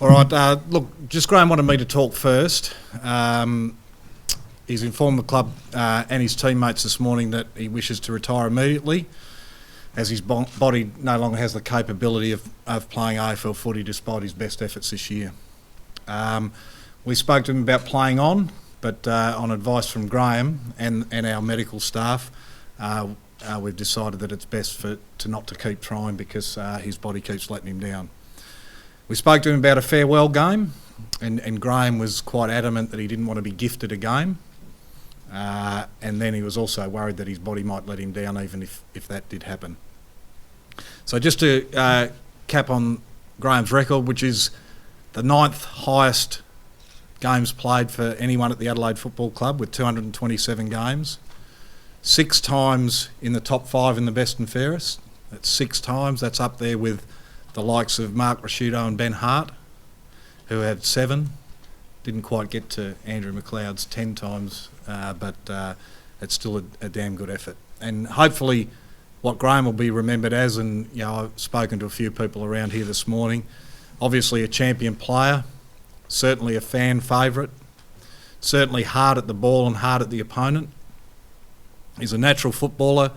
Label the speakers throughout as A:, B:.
A: All right, look, just Graham wanted me to talk first. He's informed the club and his teammates this morning that he wishes to retire immediately, as his body no longer has the capability of playing AFL footy despite his best efforts this year. We spoke to him about playing on, but on advice from Graham and our medical staff, we've decided that it's best to not to keep trying because his body keeps letting him down. We spoke to him about a farewell game, and Graham was quite adamant that he didn't want to be gifted a game. And then he was also worried that his body might let him down even if that did happen. So just to cap on Graham's record, which is the 9th highest games played for anyone at the Adelaide Football Club with 227 games, 6 times in the top 5 in the best and fairest. That's 6 times. That's up there with the likes of Mark Rasciuto and Ben Hart, who had 7. Didn't quite get to Andrew McLeod's 10 times, but it's still a damn good effort. And hopefully what Graham will be remembered as, and I've spoken to a few people around here this morning, obviously a champion player, certainly a fan favourite, certainly hard at the ball and hard at the opponent. He's a natural footballer,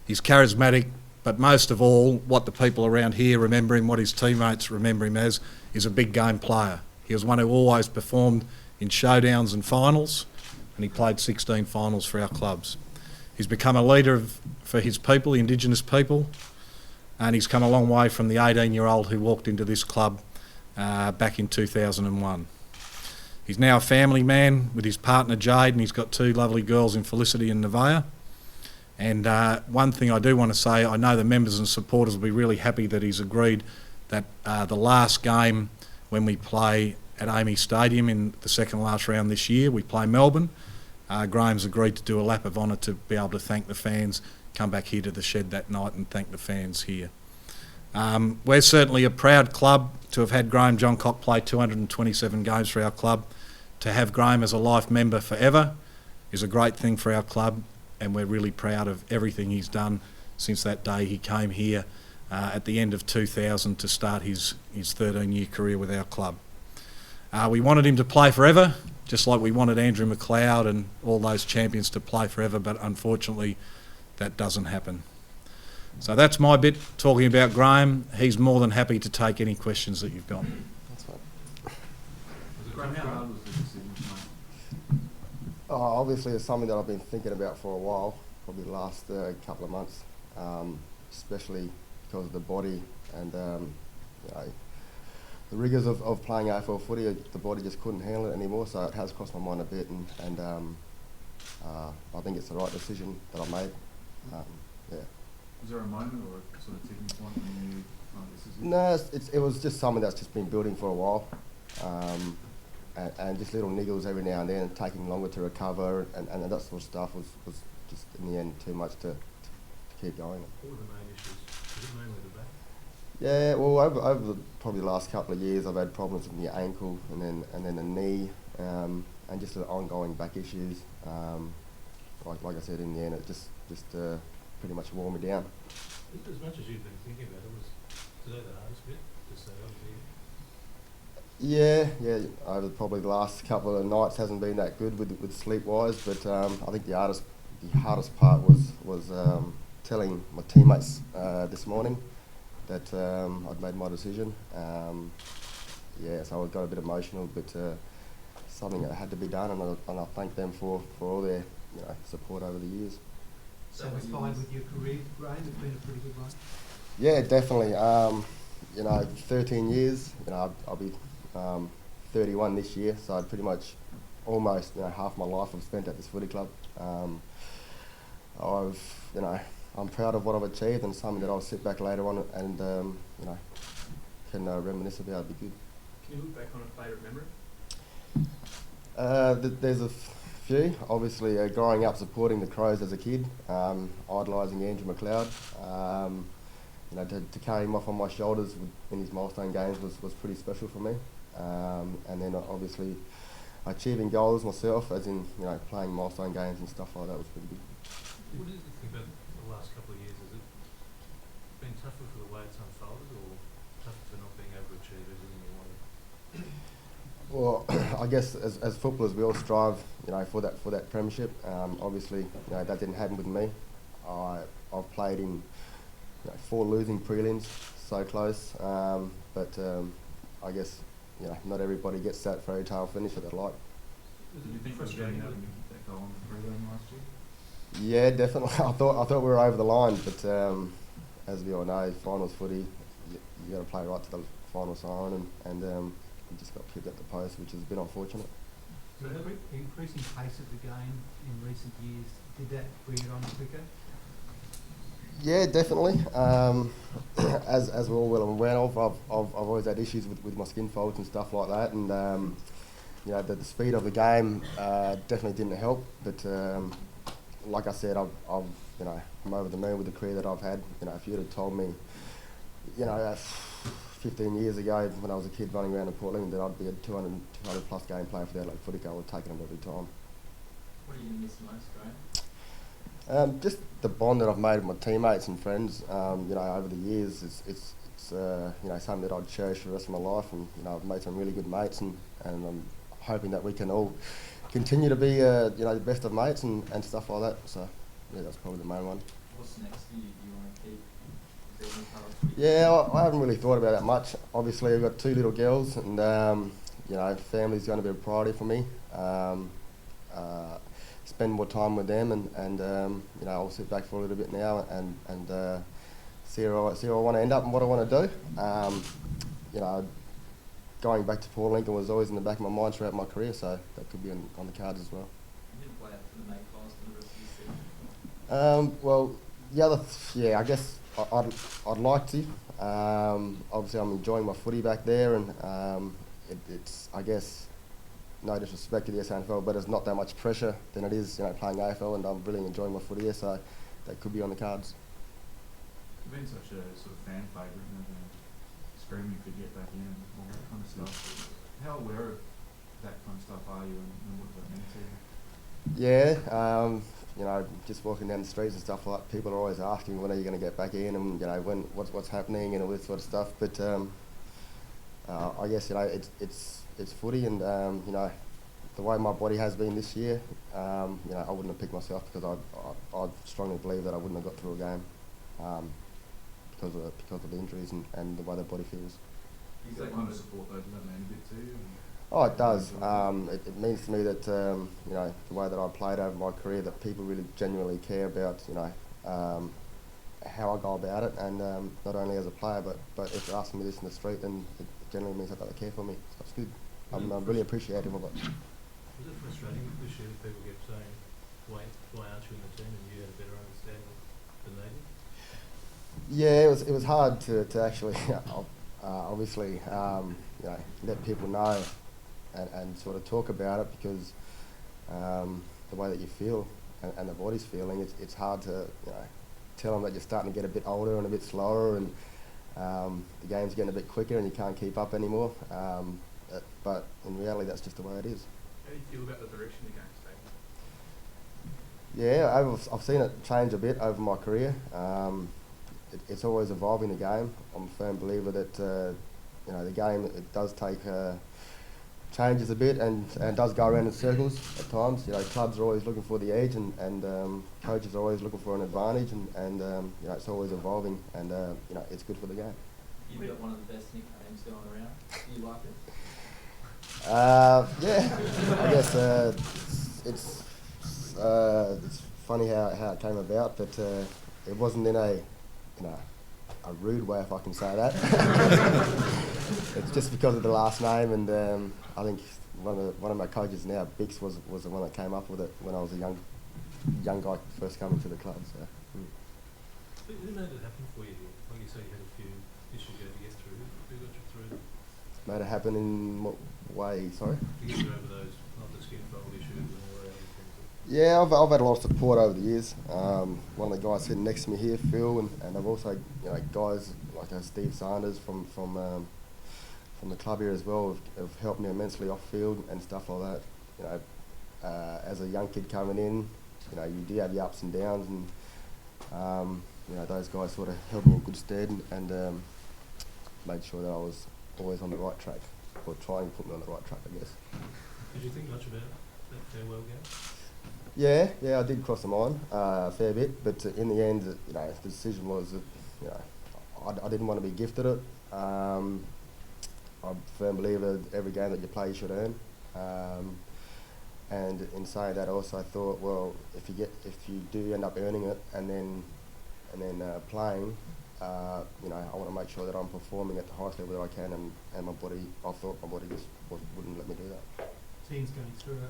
A: he's charismatic, but most of all, what the people around here remember him, what his teammates remember him as, is a big game player. He was one who always performed in showdowns and finals, and he played 16 finals for our clubs. He's become a leader for his people, the Indigenous people, and he's come a long way from the 18-year-old who walked into this club back in 2001. He's now a family man with his partner Jade, and he's got 2 lovely girls in Felicity and Nevaeh. And one thing I do want to say, I know the members and supporters will be really happy that he's agreed that the last game when we play at Amy Stadium in the second last round this year, we play Melbourne. Graham's agreed to do a lap of honour to be able to thank the fans, come back here to the shed that night and thank the fans here. We're certainly a proud club to have had Graham Johncock play 227 games for our club. To have Graham as a life member forever is a great thing for our club, and we're really proud of everything he's done since that day he came here at the end of 2000 to start his 13-year career with our club. We wanted him to play forever, just like we wanted Andrew McLeod and all those champions to play forever, but unfortunately that doesn't happen. So that's my bit talking about Graham. He's more than happy to take any questions that you've got.
B: That's fine.
C: Graham, how hard was the decision to make?
B: Obviously it's something that I've been thinking about for a while, probably the last couple of months, especially because of the body and the rigours of playing AFL footy. The body just couldn't handle it anymore, so it has crossed my mind a bit, and I think it's the right decision that I made. Yeah.
C: Was there a moment or a sort of tipping point when you knew, this is it?
B: No, it was just something that's just been building for a while, and just little niggles every now and then, taking longer to recover, and that sort of stuff was just in the end too much to keep going.
D: What were the main issues? Was it mainly the back?
B: Yeah, well, over probably the last couple of years, I've had problems with the ankle and then the knee, and just the ongoing back issues. Like I said, in the end, it just pretty much wore me down.
D: As much as you've been thinking about it, was today the hardest bit to stay on here?
B: Yeah. Over probably the last couple of nights hasn't been that good with sleep-wise, but I think the hardest part was telling my teammates this morning that I'd made my decision. So I got a bit emotional, but something that had to be done, and I thank them for all their support over the years.
E: Satisfied with your career, Graham? It's been a pretty good run.
B: Yeah, definitely. 13 years. I'll be 31 this year, so I'd pretty much almost half my life I've spent at this footy club. I'm proud of what I've achieved, and something that I'll sit back later on and can reminisce about. It'd be good.
E: Can you look back on a favourite memory?
B: There's a few. Obviously, growing up supporting the Crows as a kid, idolising Andrew McLeod. To carry him off on my shoulders in his milestone games was pretty special for me. And then obviously achieving goals myself, as in playing milestone games and stuff like that, was pretty good.
D: What did you think about the last couple of years? Has it been tougher for the way it's unfolded, or tougher for not being able to achieve everything you wanted?
B: Well, I guess as footballers we all strive, for that premiership. Obviously, that didn't happen with me. I've played in 4 losing prelims, so close. But I guess not everybody gets that fairy tale finish that they like.
C: Did you think frustrating having that goal on the prelim last year?
B: Yeah, definitely. I thought we were over the line, but as we all know, finals footy, you got to play right to the final siren, and we just got kicked at the post, which is a bit unfortunate.
E: So increasing pace of the game in recent years, did that bring it on quicker?
B: Yeah, definitely. As we're all well aware of, I've always had issues with my skin folds and stuff like that, and the speed of the game definitely didn't help. But like I said, I'm over the moon with the career that I've had. If you'd have told me, 15 years ago when I was a kid running around in Portland that I'd be a 200 plus game player for the Adelaide Footy Club, I would have taken it every time.
F: What are you going to miss most, Graham?
B: Just the bond that I've made with my teammates and friends, over the years, it's something that I'd cherish for the rest of my life, and I've made some really good mates, and I'm hoping that we can all continue to be the best of mates and stuff like that. So yeah, that's probably the main one.
F: What's next for you? Do you want to keep doing college?
B: Yeah, I haven't really thought about that much. Obviously, I've got 2 little girls, and family's going to be a priority for me. Spend more time with them, and I'll sit back for a little bit now and see where I want to end up and what I want to do. Going back to Port Lincoln was always in the back of my mind throughout my career, so that could be on the cards as well.
F: You didn't play out for the May class for the rest of your season?
B: I guess I'd like to. Obviously, I'm enjoying my footy back there, and it's I guess no disrespect to the SANFL, but it's not that much pressure than it is playing AFL, and I'm really enjoying my footy here, so that could be on the cards.
C: You've been such a sort of fan favourite, and screaming to get back in and all that kind of stuff. How aware of that kind of stuff are you, and what does that mean to you?
B: Yeah, just walking down the streets and stuff like that, people are always asking when are you going to get back in, and when what's happening and all this sort of stuff. But I guess it's footy, and the way my body has been this year, I wouldn't have picked myself because I strongly believe that I wouldn't have got through a game because of the injuries and the way the body feels.
C: Is that kind of support though, does that mean a bit to you?
B: Oh, it does. It means to me that the way that I played over my career, that people really genuinely care about how I go about it, and not only as a player, but if they're asking me this in the street, then it generally means that they care for me. So it's good. I'm really appreciative of it.
D: Was it frustrating this year that people kept saying, why aren't you in the team, and you had a better understanding than they did?
B: Yeah, it was hard to actually obviously let people know and sort of talk about it, because the way that you feel and the body's feeling, it's hard to tell them that you're starting to get a bit older and a bit slower, and the game's getting a bit quicker and you can't keep up anymore. But in reality, that's just the way it is.
F: How do you feel about the direction the game's taking?
B: Yeah, I've seen it change a bit over my career. It's always evolving, the game. I'm a firm believer that the game, it does take changes a bit and does go around in circles at times. Clubs are always looking for the edge, and coaches are always looking for an advantage, and it's always evolving, and it's good for the game.
F: You've got one of the best nicknames going around. Do you like it?
B: Yeah, I guess it's funny how it came about, but it wasn't in a rude way, if I can say that. It's just because of the last name, and I think one of my coaches now, Bix, was the one that came up with it when I was a young guy first coming to the club. So.
D: Who made it happen for you? Like you say, you had a few issues you had to get through. Who got you through?
B: Made it happen in what way? Sorry.
D: To get you over those, not the skin fold issues and all the other things.
B: Yeah, I've had a lot of support over the years. One of the guys sitting next to me here, Phil, and I've also guys like Steve Sanders from the club here as well have helped me immensely off field and stuff like that. As a young kid coming in, you do have your ups and downs, and those guys sort of held me in good stead and made sure that I was always on the right track. trying to put me on the right track, I guess.
D: Did you think much about that farewell game?
B: Yeah, I did cross the mind a fair bit, but in the end, the decision was that, I didn't want to be gifted it. I'm a firm believer that every game that you play, you should earn. And in saying that, also I thought, well, if you do end up earning it and then playing, I want to make sure that I'm performing at the highest level that I can, and I thought my body just wouldn't let me do that.
E: Team's going through a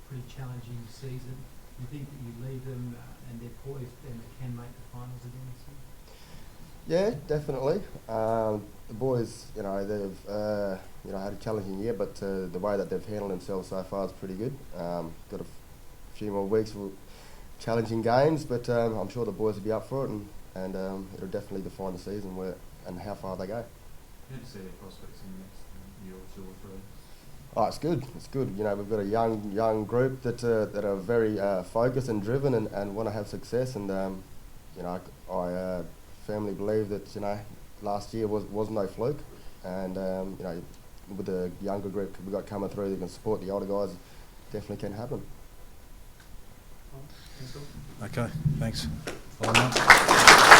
E: pretty challenging season. Do you think that you leave them and they're poised and they can make the finals again this year?
B: Yeah, definitely. The boys, they've had a challenging year, but the way that they've handled themselves so far is pretty good. Got a few more weeks for challenging games, but I'm sure the boys will be up for it, and it'll definitely define the season and how far they go.
C: How do you see their prospects in the next year or two or three?
B: Oh, it's good. It's good. We've got a young group that are very focused and driven and want to have success. And I firmly believe that last year was no fluke. And with the younger group we got coming through that can support the older guys, definitely can happen.
D: Thanks, Phil.
A: Okay, thanks. Follow on.